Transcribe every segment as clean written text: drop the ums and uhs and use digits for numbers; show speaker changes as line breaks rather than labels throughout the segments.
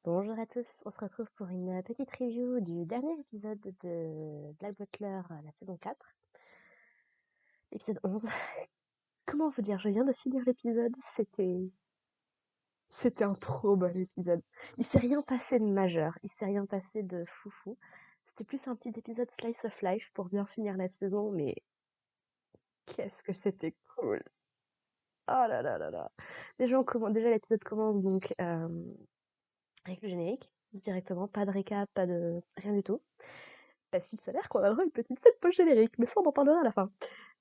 Bonjour à tous, on se retrouve pour une petite review du dernier épisode de Black Butler, la saison 4, épisode 11. Comment vous dire, je viens de finir l'épisode, c'était un trop bon épisode. Il s'est rien passé de majeur, il s'est rien passé de foufou. C'était plus un petit épisode slice of life pour bien finir la saison, mais qu'est-ce que c'était cool. Oh là là là là. Déjà l'épisode commence donc avec le générique, directement, pas de récap, pas de rien du tout. Parce qu'il s'avère qu'on a droit à une petite scène post-générique, mais ça on en parlera à la fin.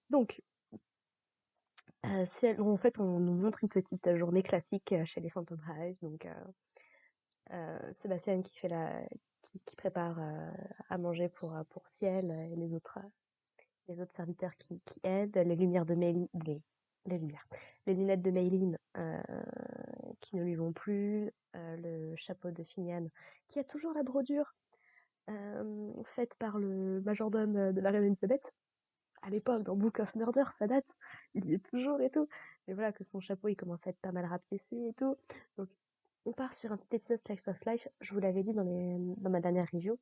Donc, en fait, on nous montre une petite journée classique chez les Phantom Hive. Donc, Sébastien qui prépare à manger pour Ciel et les autres serviteurs qui aident, les lumières de Méline, les lumières, les lunettes de Méline qui ne lui vont plus, le chapeau de Finian qui a toujours la brodure faite par le majordome de la reine Elisabeth. À l'époque, dans Book of Murder, ça date, il y est toujours et tout. Mais voilà, que son chapeau, il commence à être pas mal rapiécé et tout. Donc, on part sur un petit épisode Slice of Life. Je vous l'avais dit dans ma dernière review.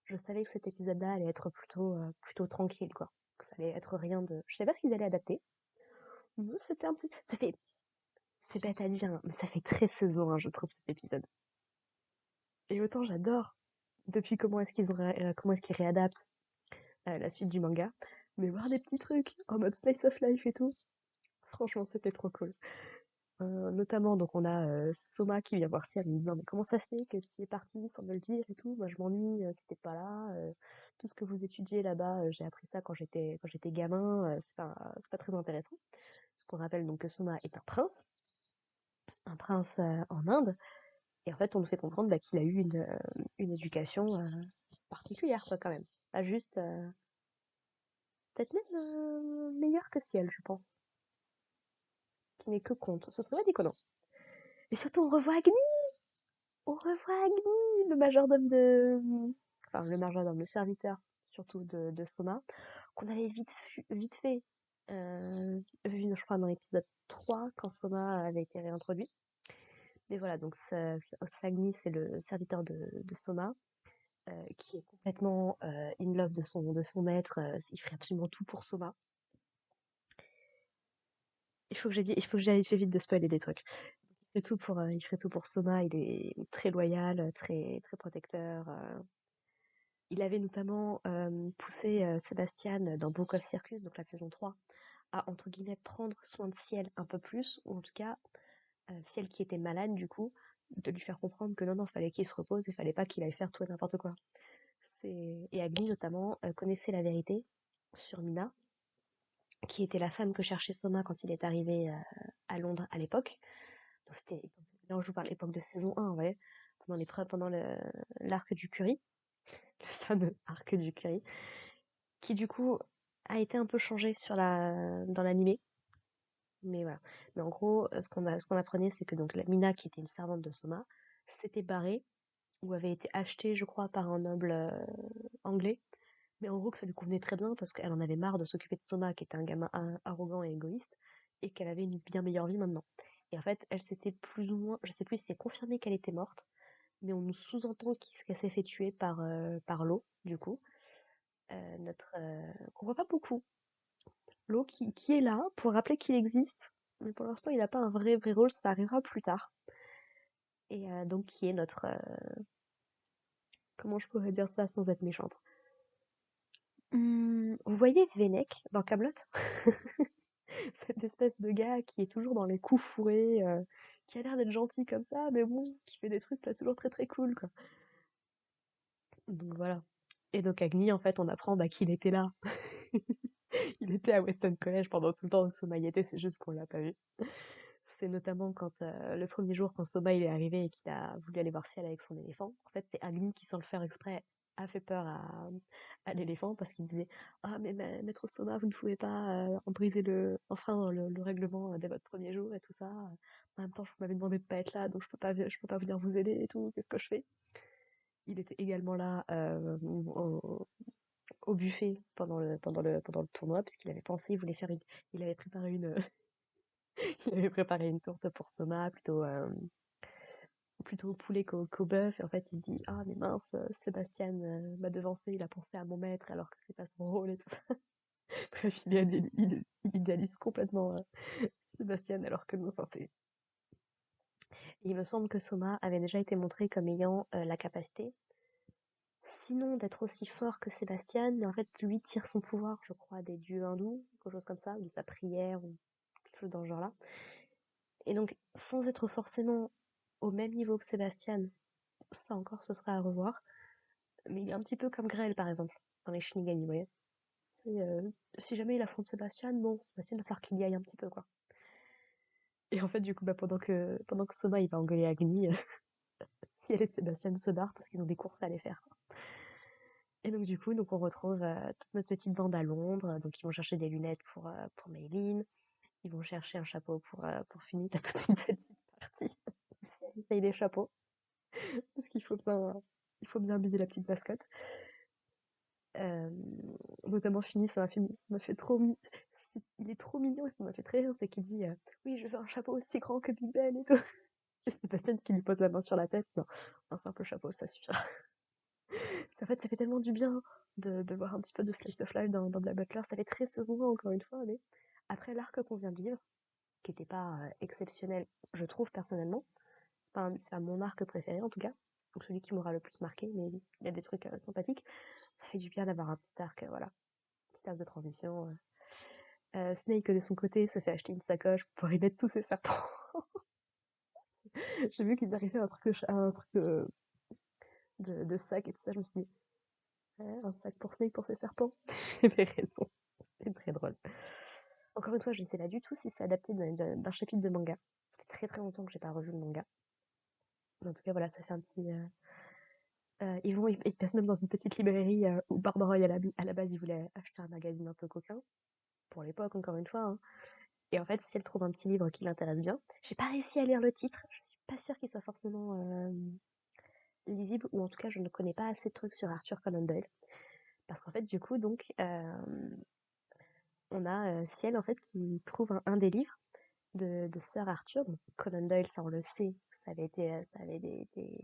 Je savais que cet épisode-là allait être plutôt tranquille, quoi. Que ça allait être rien de. Je sais pas ce qu'ils allaient adapter. Mais c'était un petit. C'est bête à dire, hein, mais ça fait très saison, hein, je trouve, cet épisode. Et autant j'adore depuis comment est-ce qu'ils réadaptent la suite du manga. Mais voir des petits trucs en mode Slice of Life et tout, franchement, c'était trop cool. Notamment, donc on a Soma qui vient voir Ciel en lui disant mais comment ça se fait que tu es parti sans me le dire et tout, moi je m'ennuie si t'es pas là, tout ce que vous étudiez là-bas, j'ai appris ça quand j'étais gamin, c'est pas très intéressant. Ce qu'on rappelle donc que Soma est un prince en Inde, et en fait on nous fait comprendre bah, qu'il a eu une éducation particulière quoi quand même, pas juste peut-être même meilleure que Ciel je pense, qui n'est que contre, ce serait pas déconnant. Et surtout on revoit Agni, le majordome, le serviteur, surtout de Soma, qu'on avait vite fait vu, je crois, dans l'épisode 3, quand Soma avait été réintroduit. Mais voilà, donc Agni, c'est le serviteur de Soma, qui est complètement in love de son maître. Il ferait absolument tout pour Soma. J'évite de spoiler des trucs. Il ferait tout pour Soma. Il est très loyal, très très protecteur. Il avait notamment poussé Sébastien dans Book of Circus, donc la saison 3, à entre guillemets prendre soin de Ciel un peu plus, ou en tout cas Ciel qui était malade du coup, de lui faire comprendre que non, fallait qu'il se repose et fallait pas qu'il aille faire tout et n'importe quoi. Et Agni notamment connaissait la vérité sur Mina, qui était la femme que cherchait Soma quand il est arrivé à Londres à l'époque. Donc là je vous parle l'époque de saison 1, vous voyez, pendant l'arc du curry, le fameux arc du curry, qui du coup a été un peu changé dans l'animé. Mais voilà. Mais en gros, ce qu'on apprenait, c'est que donc la Mina, qui était une servante de Soma, s'était barrée ou avait été achetée, je crois, par un noble anglais. Mais en gros, que ça lui convenait très bien parce qu'elle en avait marre de s'occuper de Soma, qui était un gamin arrogant et égoïste, et qu'elle avait une bien meilleure vie maintenant. Et en fait, elle s'était plus ou moins, je sais plus si c'est confirmé qu'elle était morte, mais on nous sous-entend qu'elle s'est fait tuer par l'eau, du coup. Qu'on voit pas beaucoup. L'eau qui est là pour rappeler qu'il existe, mais pour l'instant il n'a pas un vrai rôle, ça arrivera plus tard. Et donc qui est comment je pourrais dire ça sans être méchante. Vous voyez Vennec dans Camelot, cette espèce de gars qui est toujours dans les coups fourrés, qui a l'air d'être gentil comme ça, mais bon, qui fait des trucs pas toujours très très cool quoi. Donc voilà. Et donc Agni, en fait, on apprend bah, qu'il était là. Il était à Weston College pendant tout le temps où Soma y était, c'est juste qu'on l'a pas vu. C'est notamment quand le premier jour, quand Soma il est arrivé et qu'il a voulu aller voir Ciel avec son éléphant. En fait, c'est Agni qui, sans le faire exprès, a fait peur à l'éléphant parce qu'il disait ah mais maître Soma, vous ne pouvez pas enfreindre le règlement dès votre premier jour et tout ça. En même temps, vous m'avez demandé de pas être là, donc je peux pas venir vous aider et tout. Qu'est-ce que je fais? Il était également là au buffet pendant le tournoi puisqu'il avait pensé, il avait préparé une il avait préparé une tourte pour Soma, plutôt plutôt au poulet qu'au bœuf. Et en fait, il se dit, ah, mais mince, Sébastien m'a devancé, il a pensé à mon maître alors que c'est pas son rôle et tout ça. Bref, il idéalise complètement Sébastien alors que non, enfin, c'est. Il me semble que Soma avait déjà été montré comme ayant la capacité, sinon d'être aussi fort que Sébastien, mais en fait, lui tire son pouvoir, je crois, des dieux hindous, quelque chose comme ça, ou de sa prière, ou quelque chose dans ce genre-là. Et donc, sans être forcément au même niveau que Sébastien, ça encore, ce serait à revoir. Mais il est un petit peu comme Grêl, par exemple, dans les Shinigami, vous voyez. C'est, si jamais il affronte Sébastien, bon, Sébastien, il va falloir qu'il y aille un petit peu, quoi. Et en fait, du coup, bah, pendant que Soma, il va engueuler Agni, si elle et Sébastien se barrent parce qu'ils ont des courses à aller faire, quoi. Et donc, du coup, donc, on retrouve toute notre petite bande à Londres. Donc, ils vont chercher des lunettes pour Maylin. Ils vont chercher un chapeau pour Finny. T'as toute une petite partie. Si elle essaye des chapeaux. Parce il faut bien habiller la petite mascotte. Euh, Notamment Finny, ça m'a fait trop, il est trop mignon et ça m'a fait très rire. C'est qu'il dit, oui, je veux un chapeau aussi grand que Big Ben et tout. Et c'est Bastien qui lui pose la main sur la tête. Non, un simple chapeau, ça suffira. En fait, ça fait tellement du bien de voir un petit peu de slice of life dans Black Butler. Ça fait très saison 1, encore une fois, mais après l'arc qu'on vient de vivre, qui n'était pas exceptionnel, je trouve personnellement, c'est pas mon arc préféré en tout cas, donc celui qui m'aura le plus marqué, mais il y a des trucs sympathiques. Ça fait du bien d'avoir un petit arc, voilà, petit arc de transition. Snake de son côté se fait acheter une sacoche pour y mettre tous ses serpents. J'ai vu qu'il arrivait un truc de sac et tout ça, je me suis dit, ouais, un sac pour Snake pour ses serpents. J'avais raison, c'est très drôle. Encore une fois, je ne sais pas du tout si c'est adapté d'un chapitre de manga. Ça fait très très longtemps que j'ai pas revu le manga. Mais en tout cas, voilà, ça fait un petit. Ils passent même dans une petite librairie où Bardroy, à la base, il voulait acheter un magazine un peu coquin. Pour l'époque, encore une fois, hein. Et en fait, si elle trouve un petit livre qui l'intéresse bien, j'ai pas réussi à lire le titre. Je suis pas sûre qu'il soit forcément lisible, ou en tout cas, je ne connais pas assez de trucs sur Arthur Conan Doyle. Parce qu'en fait, du coup, donc, on a Ciel, en fait, qui trouve un des livres de Sir Arthur. Donc Conan Doyle, ça on le sait, ça avait été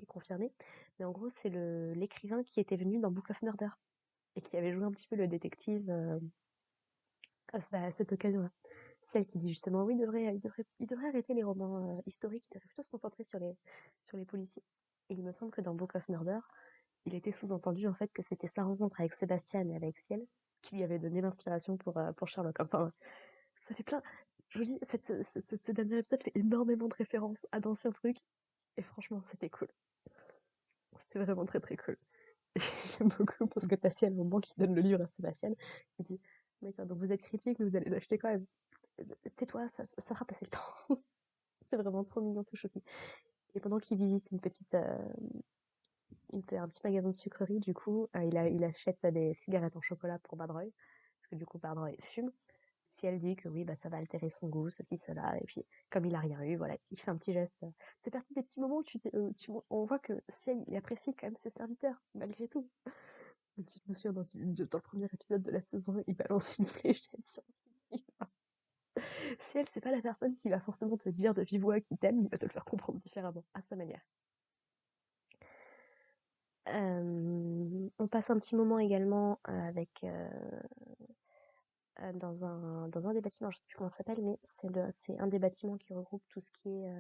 confirmé. Mais en gros, c'est l'écrivain qui était venu dans Book of Murder et qui avait joué un petit peu le détective à cette occasion-là. Celle qui dit justement, oui, il devrait arrêter les romans historiques, il devrait plutôt se concentrer sur les policiers. Et il me semble que dans Book of Murder, il était sous-entendu en fait que c'était sa rencontre avec Sébastien et avec Ciel qui lui avait donné l'inspiration pour Sherlock. Enfin, ça fait plein. Je vous dis, ce dernier épisode fait énormément de références à d'anciens trucs. Et franchement, c'était cool. C'était vraiment très très cool. Et j'aime beaucoup parce que Tassia, au moment qui donne le livre à Sébastien, il dit, d'accord, donc vous êtes critique, mais vous allez l'acheter quand même. Tais-toi, ça fera passer le temps. C'est vraiment trop mignon, tout choupi. Et pendant qu'il visite un petit magasin de sucrerie, du coup, il achète des cigarettes en chocolat pour Badroy. Parce que du coup, Badroy fume. Si elle dit que oui, bah, ça va altérer son goût, ceci, cela, et puis comme il a rien eu, voilà, il fait un petit geste. C'est parti des petits moments où on voit que si il apprécie quand même ses serviteurs, malgré tout. Même si je me souviens dans le premier épisode de la saison 1, il balance une fléchette sur Si elle, c'est pas la personne qui va forcément te dire de vive voix qu'il t'aime, il va te le faire comprendre différemment, à sa manière. On passe un petit moment également avec dans un des bâtiments, je sais plus comment ça s'appelle, mais c'est un des bâtiments qui regroupe tout ce qui est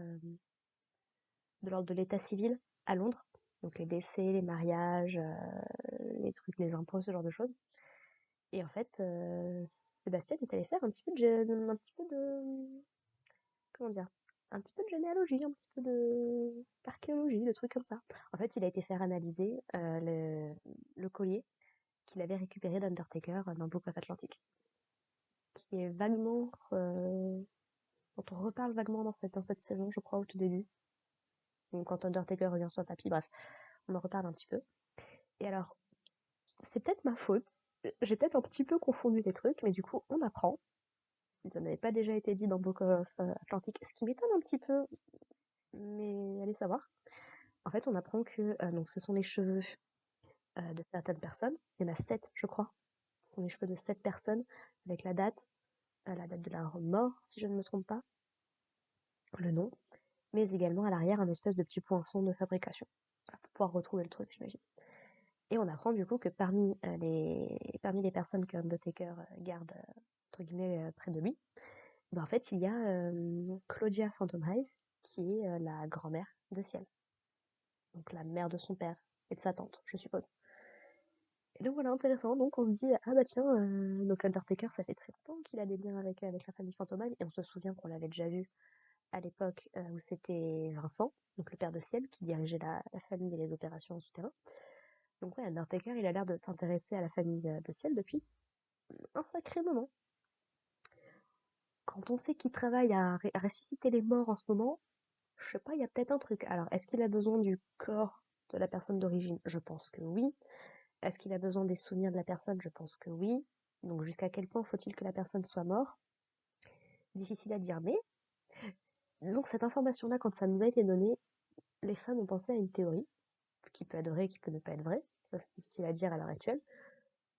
de l'ordre de l'état civil à Londres. Donc les décès, les mariages, les trucs, les impôts, ce genre de choses. Et en fait, Sébastien est allé faire un petit peu de, comment dire, un petit peu de généalogie, un petit peu d'archéologie, de trucs comme ça. En fait, il a été faire analyser le collier qu'il avait récupéré d'Undertaker dans Book of Atlantic, qui est vaguement, dont on reparle vaguement dans cette saison, je crois, au tout début. Donc, quand Undertaker revient sur le tapis, bref, on en reparle un petit peu. Et alors, c'est peut-être ma faute. J'ai peut-être un petit peu confondu les trucs, mais du coup, on apprend. Si ça n'avait pas déjà été dit dans Book of Atlantic, ce qui m'étonne un petit peu, mais allez savoir. En fait, on apprend que donc ce sont les cheveux de certaines personnes. Il y en a 7, je crois. Ce sont les cheveux de 7 personnes avec la date de la mort, si je ne me trompe pas, le nom. mais également à l'arrière un espèce de petit poinçon de fabrication. Voilà, pour pouvoir retrouver le truc, j'imagine. Et on apprend du coup que parmi les personnes que Undertaker garde entre guillemets près de lui, ben, en fait il y a Claudia Phantom Hive qui est la grand-mère de Ciel, donc la mère de son père et de sa tante, je suppose. Et donc voilà, intéressant. Donc on se dit, ah bah tiens, donc Undertaker, ça fait très longtemps qu'il a des liens avec la famille Phantom Hive, et on se souvient qu'on l'avait déjà vu à l'époque où c'était Vincent, donc le père de Ciel, qui dirigeait la famille et les opérations en souterrain. Donc ouais, Undertaker, il a l'air de s'intéresser à la famille de Ciel depuis un sacré moment. Quand on sait qu'il travaille à ressusciter les morts en ce moment, je sais pas, il y a peut-être un truc. Alors, est-ce qu'il a besoin du corps de la personne d'origine? Je pense que oui. Est-ce qu'il a besoin des souvenirs de la personne? Je pense que oui. Donc jusqu'à quel point faut-il que la personne soit morte? Difficile à dire, mais disons que cette information-là, quand ça nous a été donné, les fans ont pensé à une théorie, qui peut être vraie, qui peut ne pas être vraie, ça c'est difficile à dire à l'heure actuelle,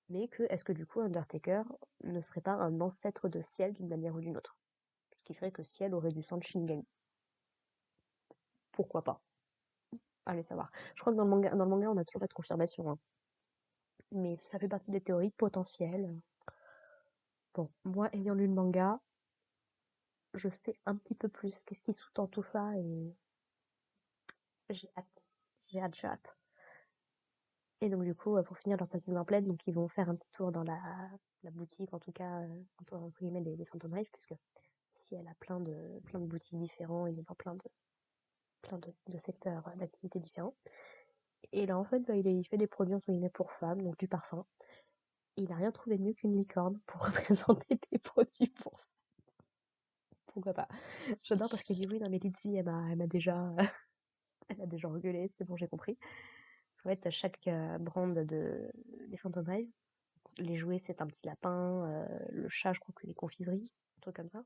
mais que est-ce que du coup Undertaker ne serait pas un ancêtre de Ciel d'une manière ou d'une autre? Ce qui ferait que Ciel aurait du sang de Shinigami. Pourquoi pas? Allez savoir. Je crois que dans le manga on n'a toujours pas de confirmation, hein. Mais ça fait partie des théories potentielles. Bon, moi ayant lu le manga, je sais un petit peu plus qu'est-ce qui sous-tend tout ça et j'ai hâte. J'ai hâte, j'ai hâte. Et donc du coup, pour finir leur petite plaine, donc ils vont faire un petit tour dans la boutique, en tout cas, entre guillemets, des Phantom Hive, puisque si elle a plein de boutiques différents, il est dans plein de secteurs d'activités différents. Et là, en fait, bah, il fait des produits, entre guillemets, pour femmes, donc du parfum. Et il a rien trouvé de mieux qu'une licorne pour représenter des produits pour femmes. Pourquoi pas? J'adore parce qu'il dit oui, non mais Lizzie, elle m'a déjà, elle a déjà engueulé, c'est bon, j'ai compris. Parce qu'en fait, à chaque brand des Phantom Hive, les jouets, c'est un petit lapin. Le chat, je crois que c'est des confiseries, un truc comme ça.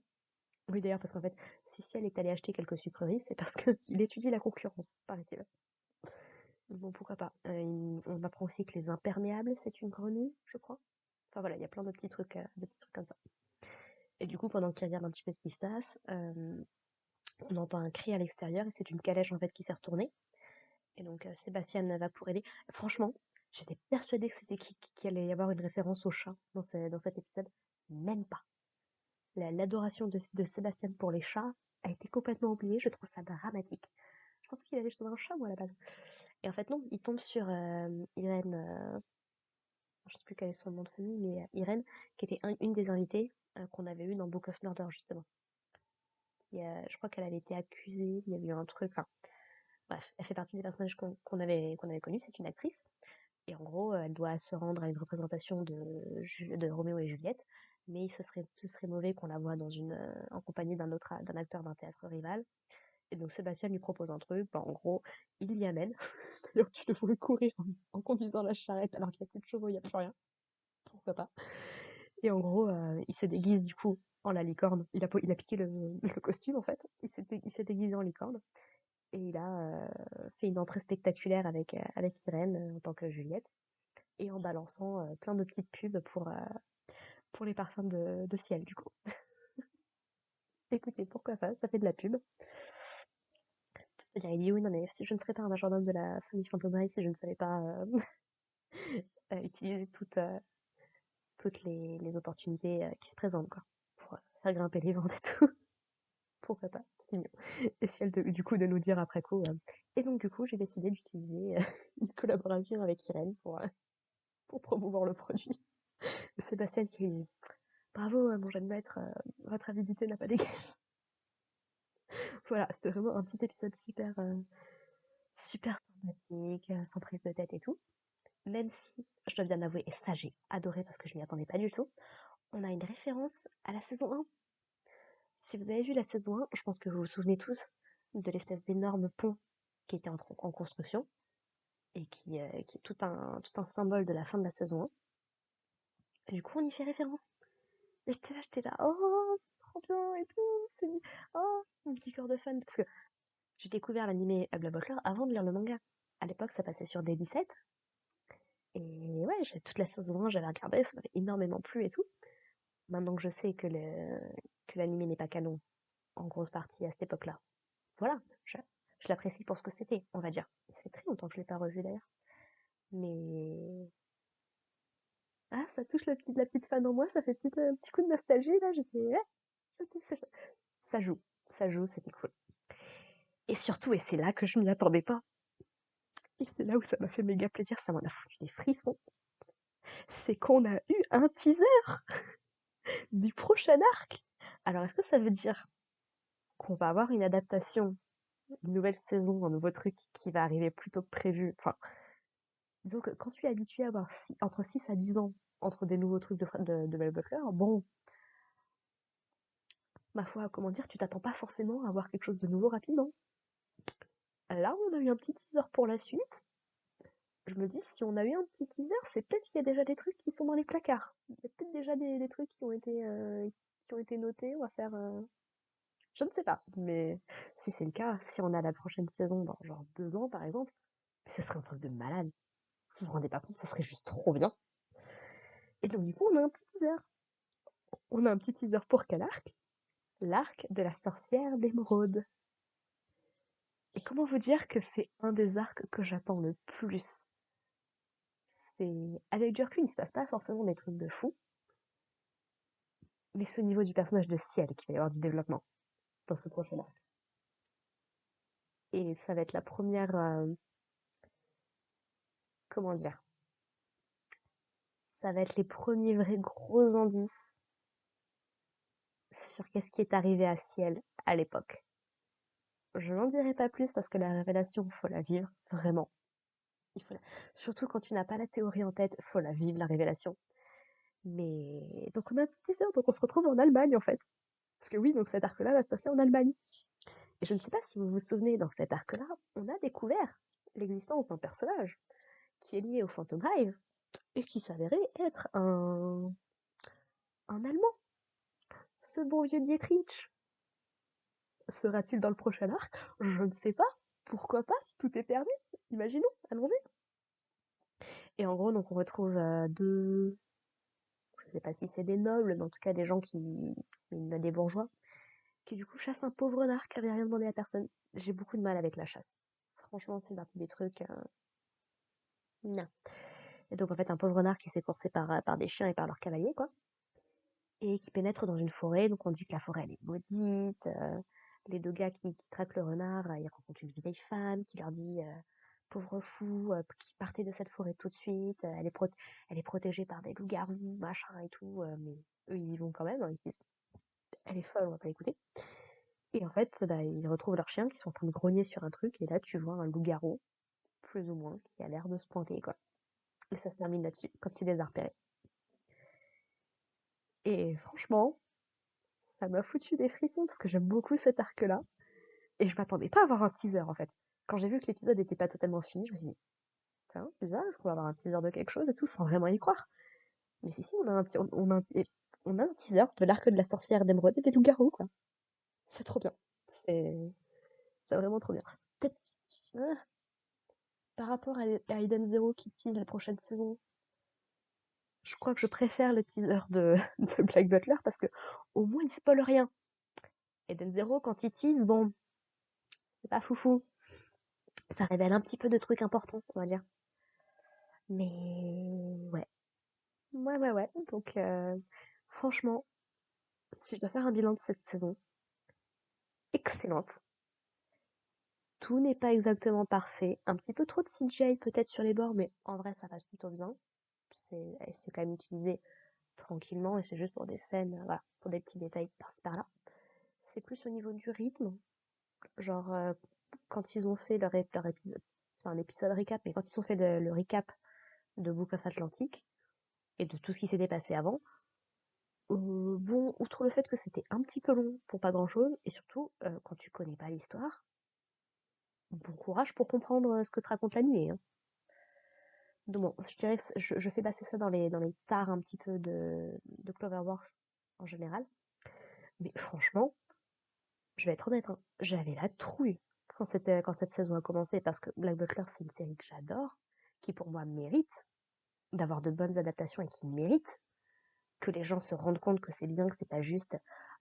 Oui, d'ailleurs, parce qu'en fait, si elle est allée acheter quelques sucreries, c'est parce qu'il étudie la concurrence, paraît-il. Bon, pourquoi pas. On apprend aussi que les imperméables, c'est une grenouille, je crois. Enfin voilà, il y a plein de petits trucs comme ça. Et du coup, pendant qu'il regarde un petit peu ce qui se passe, on entend un cri à l'extérieur et c'est une calèche en fait qui s'est retournée. Et donc Sébastien va pour aider. Franchement, j'étais persuadée que c'était qu'il allait y avoir une référence au chat dans cet épisode. Même pas. L'adoration de Sébastien pour les chats a été complètement oubliée. Je trouve ça dramatique. Je pensais qu'il allait sauver un chat, moi, à la base. Et en fait, non, il tombe sur Irène, je sais plus quel est son nom de famille, mais Irène, qui était une des invitées qu'on avait eu dans Book of Murder, justement. Je crois qu'elle avait été accusée, il y avait eu un truc. Enfin, bref, elle fait partie des personnages qu'on avait connus, c'est une actrice. Et en gros, elle doit se rendre à une représentation de Roméo et Juliette, mais ce serait mauvais qu'on la voie en compagnie d'un acteur d'un théâtre rival. Et donc Sébastien lui propose un truc, bah, en gros, il l'y amène. D'ailleurs, tu le vois courir en conduisant la charrette alors qu'il n'y a plus de chevaux, il n'y a plus rien. Pourquoi pas? Et en gros, il se déguise du coup en la licorne. Il a piqué le costume en fait. Il s'est déguisé en licorne. Et il a fait une entrée spectaculaire avec Irène en tant que Juliette. Et en balançant plein de petites pubs pour les parfums de Ciel du coup. Écoutez, pourquoi pas, ça fait de la pub. Il dit oui, non mais si je ne serais pas un majordome de la famille Fantomai, si je ne savais pas utiliser toutes les opportunités qui se présentent, quoi, pour faire grimper les ventes et tout. Pourquoi pas, c'est mignon. Et si elle, du coup, de nous dire après coup. Et donc, du coup, j'ai décidé d'utiliser une collaboration avec Irène pour promouvoir le produit. Sébastien qui dit bravo, mon jeune maître, votre avidité n'a pas d'égal. Voilà, c'était vraiment un petit épisode super sympathique, sans prise de tête et tout. Même si, je dois bien avouer, et ça j'ai adoré parce que je m'y attendais pas du tout, on a une référence à la saison 1. Si vous avez vu la saison 1, je pense que vous vous souvenez tous de l'espèce d'énorme pont qui était en construction et qui est tout un symbole de la fin de la saison 1. Et du coup, on y fait référence. Et j'étais là, oh, c'est trop bien et tout, oh, mon petit cœur de fan. Parce que j'ai découvert l'animé Bla Butler avant de lire le manga. À l'époque, ça passait sur D17. Et ouais, toute la saison 1, j'avais regardé, ça m'avait énormément plu et tout. Maintenant que je sais que l'animé n'est pas canon, en grosse partie à cette époque-là, voilà, je l'apprécie pour ce que c'était, on va dire. Ça fait très longtemps que je l'ai pas revu d'ailleurs. Mais ah, ça touche la petite fan en moi, ça fait un petit coup de nostalgie là. Ça joue, c'était cool. Et surtout, et c'est là que je m'y attendais pas, et c'est là où ça m'a fait méga plaisir, ça m'en a foutu des frissons, c'est qu'on a eu un teaser du prochain arc. Alors, est-ce que ça veut dire qu'on va avoir une adaptation, une nouvelle saison, un nouveau truc qui va arriver plus tôt que prévu? Enfin, disons que quand tu es habitué à avoir entre 6 à 10 ans entre des nouveaux trucs de Bell Butler, bon, ma foi, comment dire, tu t'attends pas forcément à avoir quelque chose de nouveau rapidement. Là, on a eu un petit teaser pour la suite. Je me dis, si on a eu un petit teaser, c'est peut-être qu'il y a déjà des trucs qui sont dans les placards. Il y a peut-être déjà des trucs qui ont été notés. On va faire. Je ne sais pas. Mais si c'est le cas, si on a la prochaine saison dans genre 2 ans, par exemple, ce serait un truc de malade. Vous vous rendez pas compte, ce serait juste trop bien. Et donc, du coup, on a un petit teaser. On a un petit teaser pour quel arc? L'arc de la sorcière d'émeraude. Et comment vous dire que c'est un des arcs que j'attends le plus? C'est avec du recul, il se passe pas forcément des trucs de fou, mais c'est au niveau du personnage de Ciel qu'il va y avoir du développement dans ce prochain arc. Et ça va être la première, comment dire, ça va être les premiers vrais gros indices sur qu'est-ce qui est arrivé à Ciel à l'époque. Je n'en dirai pas plus parce que la révélation, faut la vivre, vraiment. Il faut la- Surtout quand tu n'as pas la théorie en tête, faut la vivre, la révélation. Mais donc on a un petit teaser, donc on se retrouve en Allemagne en fait. Parce que oui, donc cet arc-là va se passer en Allemagne. Et je ne sais pas si vous vous souvenez, dans cet arc-là, on a découvert l'existence d'un personnage qui est lié au Phantom Hive et qui s'avérait être un Allemand. Ce bon vieux Dietrich. Sera-t-il dans le prochain arc? Je ne sais pas. Pourquoi pas? Tout est permis. Imaginons. Allons-y. Et en gros, donc on retrouve deux. Je ne sais pas si c'est des nobles, mais en tout cas des gens des bourgeois, qui du coup chassent un pauvre renard qui avait rien demandé à personne. J'ai beaucoup de mal avec la chasse. Franchement, c'est partie des trucs. Non. Et donc en fait, un pauvre renard qui s'est coursé par des chiens et par leurs cavaliers, quoi. Et qui pénètre dans une forêt. Donc on dit que la forêt elle est maudite. Les deux gars qui traquent le renard, ils rencontrent une vieille femme qui leur dit pauvre fou, qui partez de cette forêt tout de suite. Elle est protégée par des loups-garous, machin et tout. Mais eux ils y vont quand même. Hein, ils se disent elle est folle, on va pas l'écouter. Et en fait, bah, ils retrouvent leurs chiens qui sont en train de grogner sur un truc. Et là, tu vois un loup-garou, plus ou moins, qui a l'air de se pointer, quoi. Et ça se termine là-dessus, quand il les a repérés. Et franchement, ça m'a foutu des frissons parce que j'aime beaucoup cet arc-là. Et je m'attendais pas à avoir un teaser en fait. Quand j'ai vu que l'épisode n'était pas totalement fini, je me suis dit, tiens, bizarre, est-ce qu'on va avoir un teaser de quelque chose et tout sans vraiment y croire? Mais si, on a on a un teaser de l'arc de la sorcière d'émeraude et des loups-garous, quoi. C'est trop bien. C'est, c'est vraiment trop bien. Peut-être, ah, par rapport à Eden Zero qui tease la prochaine saison, je crois que je préfère le teaser de Black Butler parce que au moins il spoil rien. Eden Zero, quand il tease, bon, c'est pas foufou. Ça révèle un petit peu de trucs importants, on va dire. Mais ouais. Ouais, ouais, ouais. Donc, franchement, si je dois faire un bilan de cette saison, excellente. Tout n'est pas exactement parfait. Un petit peu trop de CGI peut-être sur les bords, mais en vrai, ça passe plutôt bien. C'est quand même utilisé tranquillement et c'est juste pour des scènes, voilà, pour des petits détails par-ci par-là. C'est plus au niveau du rythme. Genre, quand ils ont fait leur épisode, c'est pas un épisode récap, mais quand ils ont fait le recap de Book of Atlantic et de tout ce qui s'était passé avant, bon, outre le fait que c'était un petit peu long pour pas grand-chose, et surtout, quand tu connais pas l'histoire, bon courage pour comprendre ce que te raconte l'animé. Hein. Donc bon, je dirais que je fais passer ça dans les tares un petit peu de Cloverworks en général. Mais franchement, je vais être honnête, hein, j'avais la trouille quand cette saison a commencé, parce que Black Butler, c'est une série que j'adore, qui pour moi mérite d'avoir de bonnes adaptations et qui mérite que les gens se rendent compte que c'est bien, que c'est pas juste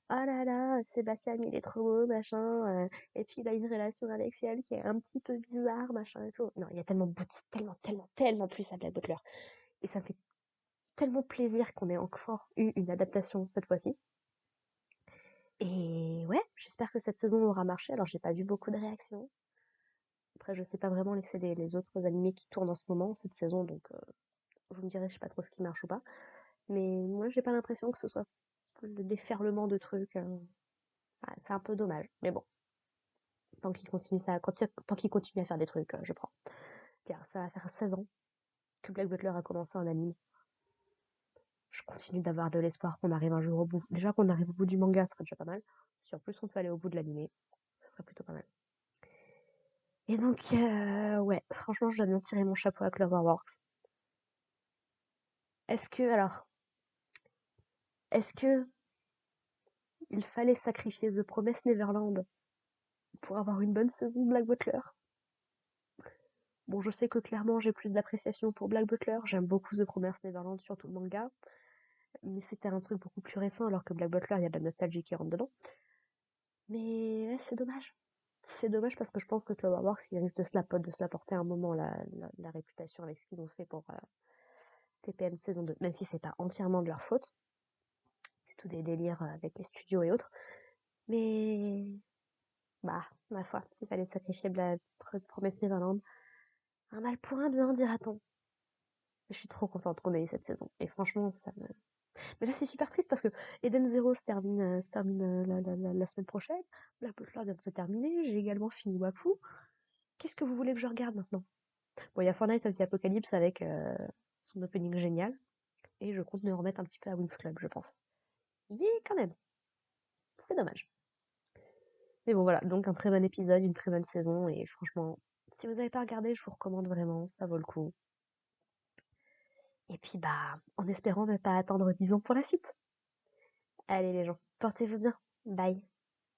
oh là là, Sébastien, il est trop beau, machin, et puis il a une relation avec Ciel qui est un petit peu bizarre, machin et tout. Non, il y a tellement tellement plus à Black Butler. Et ça me fait tellement plaisir qu'on ait encore eu une adaptation cette fois-ci. Et ouais, j'espère que cette saison aura marché. Alors, j'ai pas vu beaucoup de réactions. Après, je sais pas vraiment laisser les autres animés qui tournent en ce moment, cette saison, donc vous me direz, je sais pas trop ce qui marche ou pas. Mais moi, j'ai pas l'impression que ce soit le déferlement de trucs. C'est un peu dommage. Mais bon, tant qu'il continue à faire des trucs, je prends. Car ça va faire 16 ans que Black Butler a commencé en anime. Je continue d'avoir de l'espoir qu'on arrive un jour au bout. Déjà qu'on arrive au bout du manga, ce serait déjà pas mal. Si en plus on peut aller au bout de l'animé, ce serait plutôt pas mal. Et donc, ouais, franchement, je dois bien tirer mon chapeau à Cloverworks. Est-ce que, alors, est-ce que il fallait sacrifier The Promised Neverland pour avoir une bonne saison de Black Butler? Bon, je sais que clairement j'ai plus d'appréciation pour Black Butler. J'aime beaucoup The Promised Neverland, surtout le manga. Mais c'était un truc beaucoup plus récent, alors que Black Butler, il y a de la nostalgie qui rentre dedans. Mais ouais, c'est dommage. C'est dommage parce que je pense que Cloverworks, ils risquent de se la porter un moment la réputation avec ce qu'ils ont fait pour TPM saison 2. Même si c'est pas entièrement de leur faute. C'est tout des délires avec les studios et autres. Mais, bah, ma foi, s'il fallait sacrifier Black Promised Neverland, un mal pour un bien, dira-t-on. Je suis trop contente qu'on ait eu cette saison. Et franchement, ça me... Mais là, c'est super triste parce que Eden Zero se termine la semaine prochaine. Black Butler vient de se terminer. J'ai également fini Waku. Qu'est-ce que vous voulez que je regarde maintenant? Bon, il y a Fortnite aussi Apocalypse avec son opening génial. Et je compte me remettre un petit peu à Wings Club, je pense. Mais quand même, c'est dommage. Mais bon, voilà. Donc, un très bon épisode, une très bonne saison. Et franchement, si vous n'avez pas regardé, je vous recommande vraiment. Ça vaut le coup. Et puis, bah, en espérant ne pas attendre 10 ans pour la suite. Allez, les gens, portez-vous bien. Bye.